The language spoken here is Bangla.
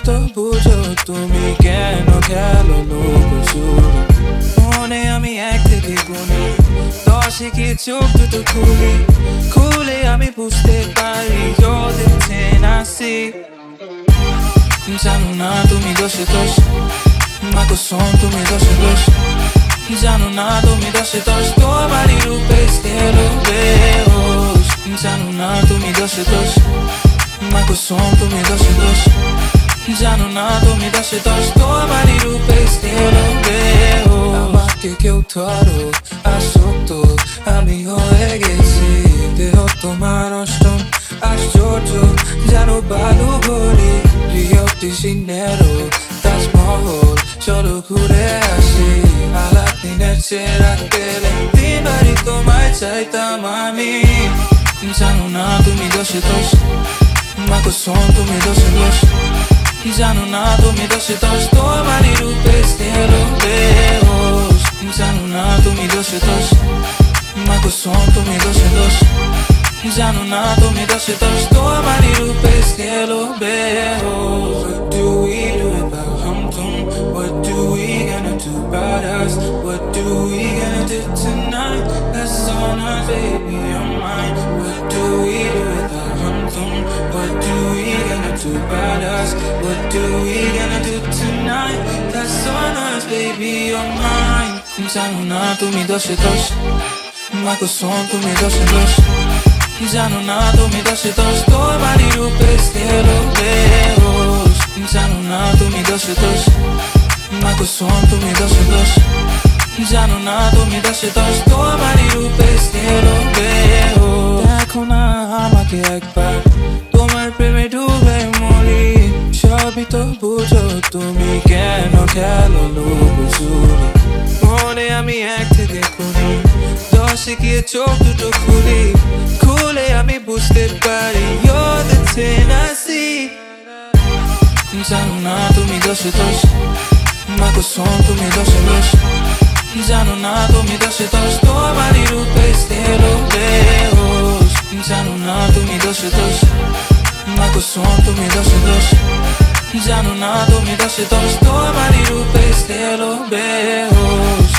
তো বুঝো তুমি কেন খেলো লুকোচুরি। মনে আমি 1 থেকে গুনি 10 কি চোখ দুটো খুলে আমি বুঝতে পারি you're the 10 I see। জানো না তুমি দোষে দোষ মা কসম তুমি দোষে দোষ। জানো না তুমি দোষে দোষ তোমারই রূপে স্থির বেহোশ। জানো না তুমি দোষে দোষ মা কসম তুমি দোষে দোষ। জানো না তুমি দোষে দোষ তোমারই রূপে স্থির বেহোশ। আমাকে কেউ ধরো আসক্ত আমি হয়ে গেছি দেহ তোমার অষ্টম আশ্চর্য। জানো বালু ঘড়ি রিও ডি জেনেরো তাজমহল চলো ঘুরে আসি। আলাপ দিনের চেরা পেলে 3 বারই তোমায় চাইতাম আমি। জানো না তুমি দোষে দোষ মা কসম তুমি দোষে দোষ। জানো না তুমি দোষে দোষ তোমারই রূপে স্থির বেহোশ। জানো না তুমি দোষে দোষ মা কসম তুমি দোষে দোষ। জানো না তুমি দোষে দোষ তোমারই রূপে স্থির বেহোশ। What do we do about hum-tum? What do we gonna do about us? What do we gonna do tonight? That's on us, baby, on mine. What do we do about hum-tum? What do we gonna do about us? What do we gonna do tonight? That's on us, baby, on mine. জানো না তুমি দোষে দোষ মা কসম তুমি দোষে দোষ। জানো না তুমি দোষে দোষ তোমারই রূপে স্থির বেহোশ। জানো না তুমি দোষে দোষ মা কসম তুমি দোষে দোষ। জানো না তুমি দোষে দোষ তোমারই রূপে স্থির বেহোশ। দেখো না আমাকে একবার তোমার প্রেমে ডুবে মরি। সবই তো বুঝো তুমি কেন খেলো লুকোচুরি। মনে আমি 1 থেকে গুনি 10 গিয়ে চোখ দুটো খুলে আমি বুঝতে পারি you're the 10 I see। জানো না তুমি দোষে দোষ মা কসম তুমি দোষে দোষ। জানো না তুমি দোষে দোষ তোমারই রূপে স্থির বেহোশ। জানো না তুমি দোষে দোষ মা কসম তুমি দোষে দোষ। জানো না তুমি দোষে দোষ তোমারই রূপে স্থির বেহোশ।